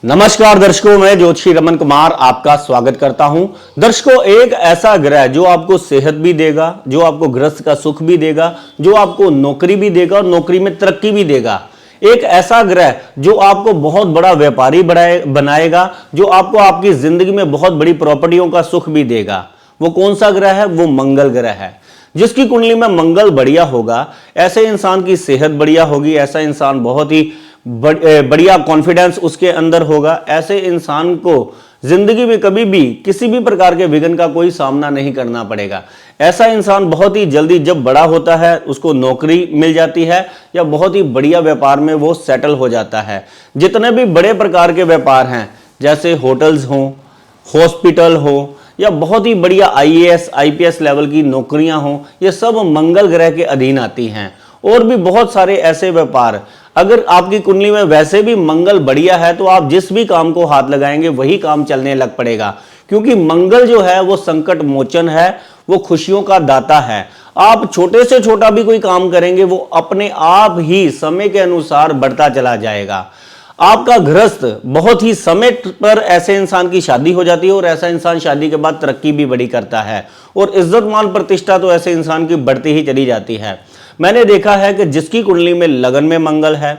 नमस्कार दर्शकों, मैं ज्योतिषी रमन कुमार आपका स्वागत करता हूं। दर्शकों, एक ऐसा ग्रह जो आपको सेहत भी देगा, जो आपको गृहस्थ का सुख भी देगा, जो आपको नौकरी भी देगा और नौकरी में तरक्की भी देगा। एक ऐसा ग्रह जो आपको बहुत बड़ा व्यापारी बनाएगा, जो आपको आपकी जिंदगी में बहुत बड़ी प्रॉपर्टियों का सुख भी देगा। वो कौन सा ग्रह है? वो मंगल ग्रह है। जिसकी कुंडली में मंगल बढ़िया होगा, ऐसे इंसान की सेहत बढ़िया होगी, ऐसा इंसान बहुत ही बढ़िया कॉन्फिडेंस उसके अंदर होगा। ऐसे इंसान को जिंदगी में कभी भी किसी भी प्रकार के विघ्न का कोई सामना नहीं करना पड़ेगा। ऐसा इंसान बहुत ही जल्दी जब बड़ा होता है, उसको नौकरी मिल जाती है या बहुत ही बढ़िया व्यापार में वो सेटल हो जाता है। जितने भी बड़े प्रकार के व्यापार हैं, जैसे होटल्स हों, हॉस्पिटल हो या बहुत ही बढ़िया आईएएस आईपीएस लेवल की नौकरियां हों, ये सब मंगल ग्रह के अधीन आती हैं। और भी बहुत सारे ऐसे व्यापार, अगर आपकी कुंडली में वैसे भी मंगल बढ़िया है तो आप जिस भी काम को हाथ लगाएंगे वही काम चलने लग पड़ेगा, क्योंकि मंगल जो है वो संकट मोचन है, वो खुशियों का दाता है। आप छोटे से छोटा भी कोई काम करेंगे वो अपने आप ही समय के अनुसार बढ़ता चला जाएगा। आपका गृहस्थ बहुत ही समय पर ऐसे इंसान की शादी हो जाती है और ऐसा इंसान शादी के बाद तरक्की भी बड़ी करता है और इज्जत मान प्रतिष्ठा तो ऐसे इंसान की बढ़ती ही चली जाती है। मैंने देखा है कि जिसकी कुंडली में लगन में मंगल है,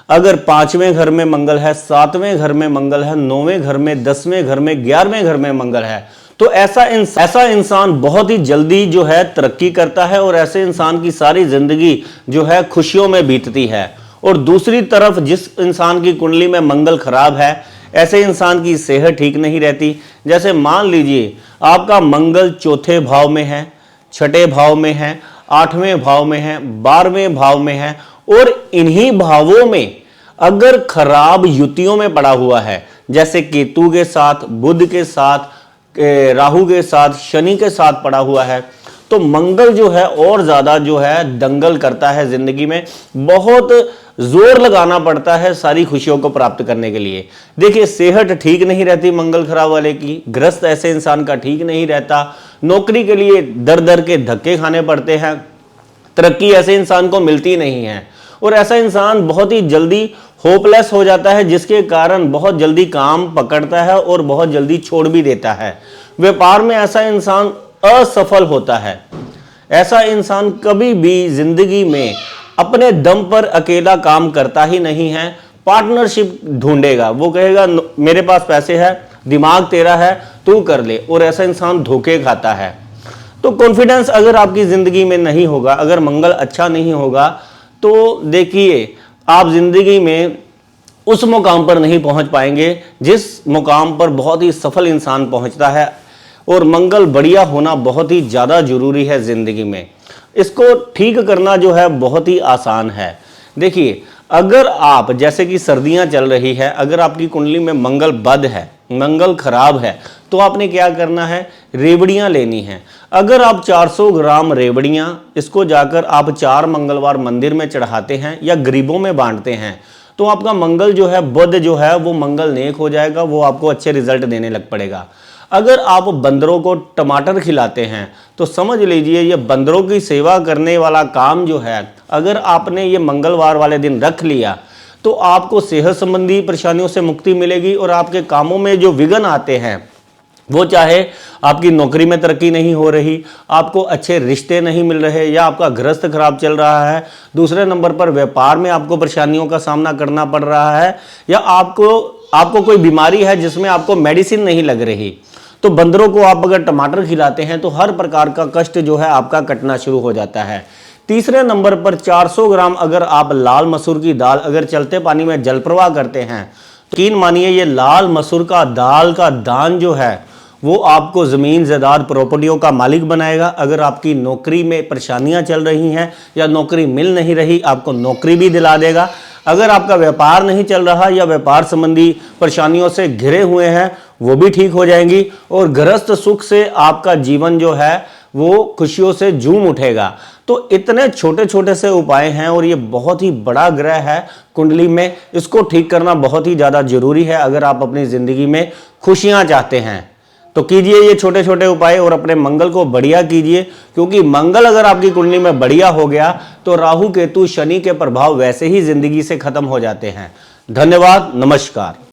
अगर 5वें घर में मंगल है, 7वें घर में मंगल है, 9वें घर में, 10वें घर में, 11वें घर में मंगल है, तो ऐसा इंसान बहुत ही जल्दी जो है तरक्की करता है और ऐसे इंसान की सारी जिंदगी जो है खुशियों में बीतती है। और दूसरी तरफ जिस इंसान की कुंडली में मंगल खराब है, ऐसे इंसान की सेहत ठीक नहीं रहती। जैसे मान लीजिए आपका मंगल चौथे भाव में है, छठे भाव में है, 8वें भाव में है, 12वें भाव में है और इन्हीं भावों में अगर खराब युतियों में पड़ा हुआ है, जैसे केतु के साथ, बुध के साथ, राहु के साथ, शनि के साथ पड़ा हुआ है, तो मंगल जो है और ज्यादा जो है दंगल करता है जिंदगी में। बहुत जोर लगाना पड़ता है सारी खुशियों को प्राप्त करने के लिए। देखिए, सेहत ठीक नहीं रहती मंगल खराब वाले की, गृहस्थ ऐसे इंसान का ठीक नहीं रहता, नौकरी के लिए दर दर के धक्के खाने पड़ते हैं, तरक्की ऐसे इंसान को मिलती नहीं है और ऐसा इंसान बहुत ही जल्दी होपलेस हो जाता है, जिसके कारण बहुत जल्दी काम पकड़ता है और बहुत जल्दी छोड़ भी देता है। व्यापार में ऐसा इंसान असफल होता है। ऐसा इंसान कभी भी जिंदगी में अपने दम पर अकेला काम करता ही नहीं है, पार्टनरशिप ढूंढेगा। वो कहेगा मेरे पास पैसे है, दिमाग तेरा है, तू कर ले, और ऐसा इंसान धोखे खाता है। तो कॉन्फिडेंस अगर आपकी जिंदगी में नहीं होगा, अगर मंगल अच्छा नहीं होगा, तो देखिए आप जिंदगी में उस मुकाम पर नहीं पहुंच पाएंगे जिस मुकाम पर बहुत ही सफल इंसान पहुंचता है। और मंगल बढ़िया होना बहुत ही ज़्यादा जरूरी है ज़िंदगी में। इसको ठीक करना जो है बहुत ही आसान है। देखिए, अगर आप, जैसे कि सर्दियां चल रही है, अगर आपकी कुंडली में मंगल बद है, मंगल खराब है, तो आपने क्या करना है? रेवड़ियां लेनी है। अगर आप 400 ग्राम रेवड़ियां, इसको जाकर आप 4 मंगलवार मंदिर में चढ़ाते हैं या गरीबों में बांटते हैं, तो आपका मंगल जो है, बुध जो है, वो मंगल नेक हो जाएगा, वो आपको अच्छे रिजल्ट देने लग पड़ेगा। अगर आप बंदरों को टमाटर खिलाते हैं तो समझ लीजिए ये बंदरों की सेवा करने वाला काम जो है, अगर आपने ये मंगलवार वाले दिन रख लिया तो आपको सेहत संबंधी परेशानियों से मुक्ति मिलेगी और आपके कामों में जो विघ्न आते हैं, वो चाहे आपकी नौकरी में तरक्की नहीं हो रही, आपको अच्छे रिश्ते नहीं मिल रहे, या आपका गृहस्थ खराब चल रहा है, दूसरे नंबर पर व्यापार में आपको परेशानियों का सामना करना पड़ रहा है, या आपको कोई बीमारी है जिसमें आपको मेडिसिन नहीं लग रही, तो बंदरों को आप अगर टमाटर खिलाते हैं तो हर प्रकार का कष्ट जो है आपका कटना शुरू हो जाता है। तीसरे नंबर पर 400 ग्राम अगर आप लाल मसूर की दाल अगर चलते पानी में जल प्रवाह करते हैं, यकीन मानिए ये लाल मसूर का दाल का दान जो है वो आपको ज़मीन जायदाद प्रॉपर्टियों का मालिक बनाएगा। अगर आपकी नौकरी में परेशानियां चल रही हैं या नौकरी मिल नहीं रही, आपको नौकरी भी दिला देगा। अगर आपका व्यापार नहीं चल रहा या व्यापार संबंधी परेशानियों से घिरे हुए हैं, वो भी ठीक हो जाएंगी और गृहस्थ सुख से आपका जीवन जो है वो खुशियों से झूम उठेगा। तो इतने छोटे छोटे से उपाय हैं और ये बहुत ही बड़ा ग्रह है कुंडली में, इसको ठीक करना बहुत ही ज़्यादा जरूरी है अगर आप अपनी ज़िंदगी में खुशियाँ चाहते हैं। तो कीजिए ये छोटे छोटे उपाय और अपने मंगल को बढ़िया कीजिए, क्योंकि मंगल अगर आपकी कुंडली में बढ़िया हो गया तो राहु केतु शनि के प्रभाव वैसे ही जिंदगी से खत्म हो जाते हैं। धन्यवाद, नमस्कार।